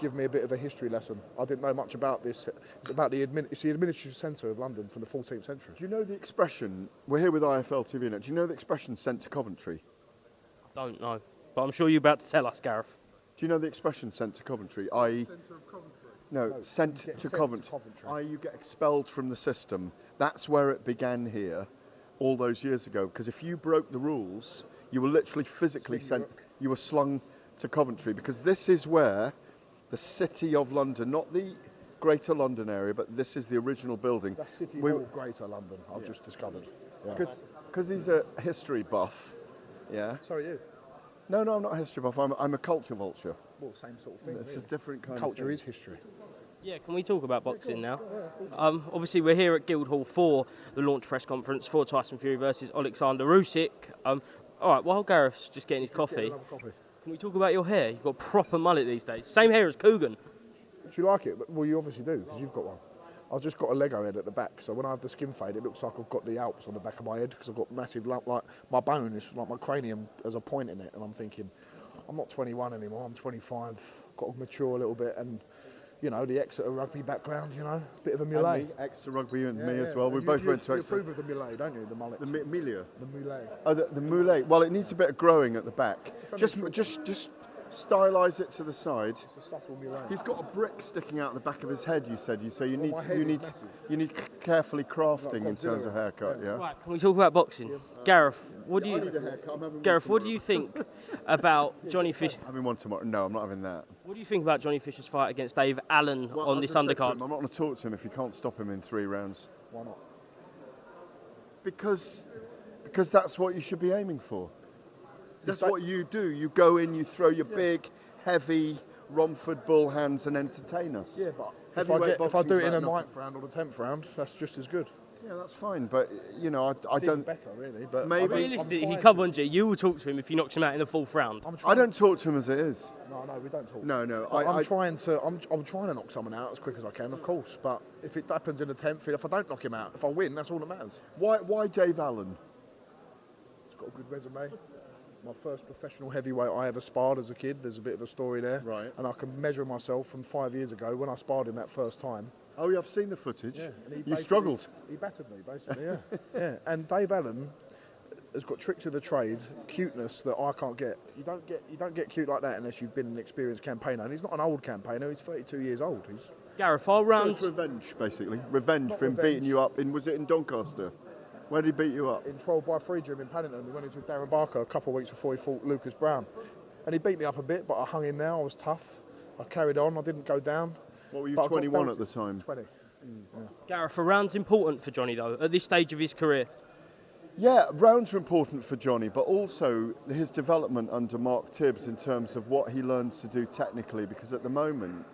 give me a bit of a history lesson. I didn't know much about this. It's about it's the administrative centre of London from the 14th century. Do you know the expression, we're here with IFLTV now, do you know the expression sent to Coventry? I don't know, but I'm sure you're about to tell us, Gareth. Do you know the expression sent to Coventry, i.e. Centre of Coventry? No, sent to Coventry. I.e. you get expelled from the system. That's where it began here all those years ago, because if you broke the rules, you were literally physically sent, you were slung to Coventry, because this is where the City of London, not the Greater London area, but this is the original building. That's City Hall, Greater London, I've just discovered. Because he's a history buff, yeah. Sorry, you? No, I'm not a history buff, I'm a culture vulture. Well, same sort of thing. This is different kind Culture of thing. is history. Yeah, can we talk about boxing now? Obviously, we're here at Guildhall for the launch press conference for Tyson Fury versus Alexander Usyk. All right, while Gareth's just getting his coffee, can we talk about your hair? You've got proper mullet these days. Same hair as Coogan. Do you like it? Well, you obviously do, because you've got one. I've just got a Lego head at the back, so when I have the skin fade, it looks like I've got the Alps on the back of my head, because I've got massive lump, like my bone is like my cranium has a point in it, and I'm thinking, I'm not 21 anymore, I'm 25, got to mature a little bit, and you know, the Exeter rugby background, you know, a bit of a mullet. Exeter rugby and me as well. We both went to Exeter. You approve of the mullet, don't you? The mullet. The Amelia. The mullet. Oh, the mullet. Well, it needs a bit of growing at the back. Just stylise it to the side. It's a subtle mullet. He's got a brick sticking out the back of his head. You said you need carefully crafting in terms of haircut. Yeah. Right. Can we talk about boxing? Yeah. Gareth, what do you think about Johnny Fisher? I'm having one tomorrow. No, I'm not having that. What do you think about Johnny Fisher's fight against Dave Allen on this undercard? I'm not going to talk to him if you can't stop him in 3 rounds. Why not? Because that's what you should be aiming for. That's what you do. You go in, you throw your big, heavy Romford bull hands and entertain us. Yeah, but if I do it in a 9th round or the 10th round, that's just as good. Yeah, that's fine. But, you know, I don't... better, really. But maybe... Realistically, come on, G, you will talk to him if he knocks him out in the 4th round. I don't talk to him as it is. No, we don't talk. No. I'm trying to knock someone out as quick as I can, of course. But if it happens in the 10th, if I don't knock him out, if I win, that's all that matters. Why Dave Allen? He's got a good resume. My first professional heavyweight I ever sparred as a kid. There's a bit of a story there. Right. And I can measure myself from 5 years ago when I sparred him that first time. Oh, yeah, I've seen the footage. Yeah. You struggled. He battered me, basically, yeah. Yeah. And Dave Allen has got tricks of the trade, cuteness that I can't get. You don't get cute like that unless you've been an experienced campaigner. And he's not an old campaigner, he's 32 years old. Gareth, our round... So it's revenge, basically. Revenge for him beating you up was it in Doncaster? Where did he beat you up? In 12x3 gym in Paddington. We went into Darren Barker a couple of weeks before he fought Lucas Brown. And he beat me up a bit, but I hung in there, I was tough. I carried on, I didn't go down. What were you, 21 at the time? 20. Yeah. Gareth, a round's important for Johnny, though, at this stage of his career. Yeah, rounds are important for Johnny, but also his development under Mark Tibbs in terms of what he learns to do technically, because at the moment,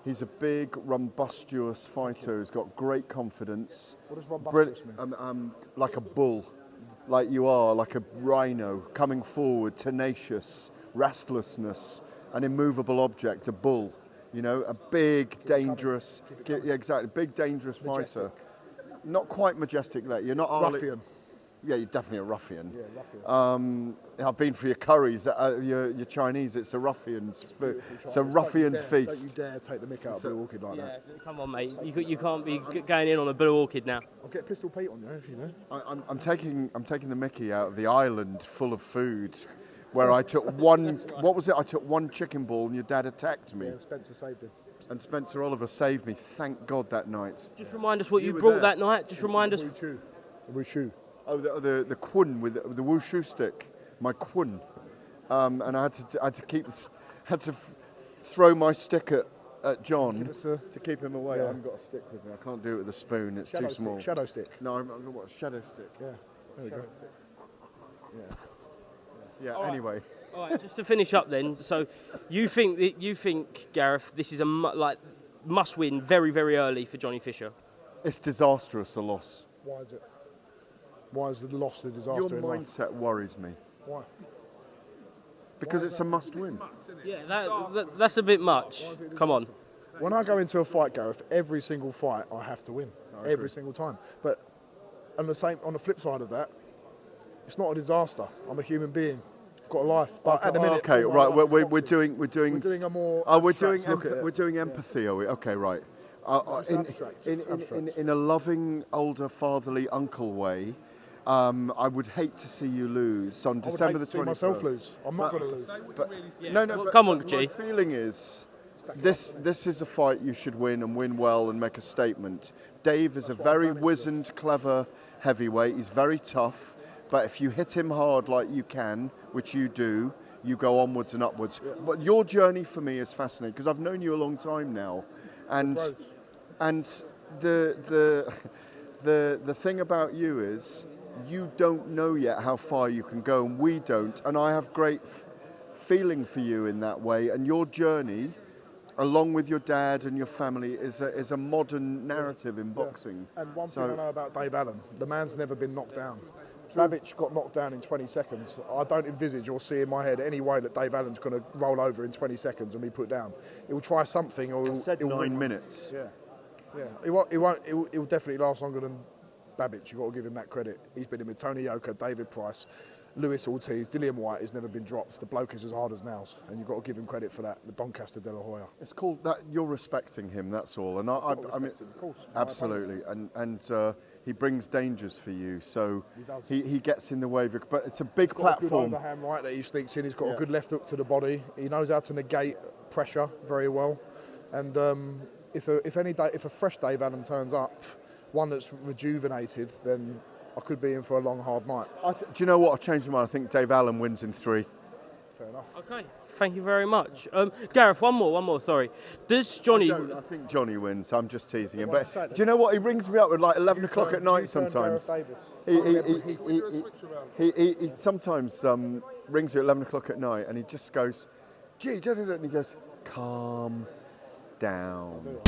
he's a big, rumbustious fighter who's got great confidence. What does rumbustious mean? Like a bull, like you are, like a rhino, coming forward, tenacious, restlessness, an immovable object, a bull. You know, a big, dangerous, big, dangerous fighter. Not quite majestic, you're not ruffian. Yeah, you're definitely a ruffian. Yeah, ruffian. I've been for your curries, your Chinese. It's a ruffian's food. It's a ruffian's feast. Don't you dare take the mick out of Blue Orchid like that. Come on, mate. You can't be going in on a Blue Orchid now. I'll get Pistol Pete on you if you know. I'm taking the mickey out of the island full of food, where I took one. What was it? I took one chicken ball, and your dad attacked me. Yeah, Spencer saved him. And Spencer Oliver saved me. Thank God that night. Just remind us what you brought that night. Just remind us. The wushu. Oh, the quun with the wushu stick. My quun. And I had to throw my stick at John to keep him away. I haven't got a stick with me. I can't do it with a spoon. It's too small. Shadow stick. No, I'm going to shadow stick. Yeah. There we go. Yeah. Anyway. All right. Just to finish up then. So, you think Gareth, this is a must win very, very early for Johnny Fisher? It's disastrous, a loss. Why is it? Why is the loss a disaster? Your mindset worries me. Why? Because it's a must-win. Yeah, that's a bit much. Come on. When I go into a fight, Gareth, every single fight I have to win. Every single time. But on the flip side of that, it's not a disaster. I'm a human being. I've got a life. But at the minute, okay, right. We're doing a more. we're doing look at it. we're doing empathy. Are we? Okay, right. Abstract. In a loving older fatherly uncle way, I would hate to see you lose on December the 21st. Myself lose. I'm not going to lose. But Well, come on, G. My feeling is this is a fight you should win and win well and make a statement. Dave is a very wizened, clever heavyweight. He's very tough, but if you hit him hard like you can, which you do, you go onwards and upwards. Yeah. But your journey for me is fascinating because I've known you a long time now, and the thing about you is you don't know yet how far you can go, and we don't. And I have great feeling for you in that way, and your journey, along with your dad and your family, is a modern narrative in boxing. And one thing I know about Dave Allen, the man's never been knocked down. Babic got knocked down in 20 seconds. I don't envisage or see in my head any way that Dave Allen's going to roll over in 20 seconds and be put down. He'll try something, or he'll 9 minutes. Yeah. He'll definitely last longer than Babic. You've got to give him that credit. He's been in with Tony Yoka, David Price, Lewis Ortiz, Dillian White has never been dropped. The bloke is as hard as nails, and you've got to give him credit for that. The Doncaster De La Hoya. It's called that. You're respecting him. That's all. And I mean, of course, absolutely. And he brings dangers for you. So he gets in the way. But it's a big platform. He's got a good overhand right that he sneaks in. He's got a good left hook to the body. He knows how to negate pressure very well. And if a fresh Dave Allen turns up, one that's rejuvenated, then I could be in for a long, hard night. Do you know what? I've changed my mind. I think Dave Allen wins in 3. Fair enough. Okay, thank you very much. Gareth, one more, sorry. Does Johnny... I think Johnny wins. I'm just teasing him. But do you know what? He rings me up at like 11 o'clock at night sometimes. He sometimes rings me at 11 o'clock at night and he just goes, gee, and he goes, calm down.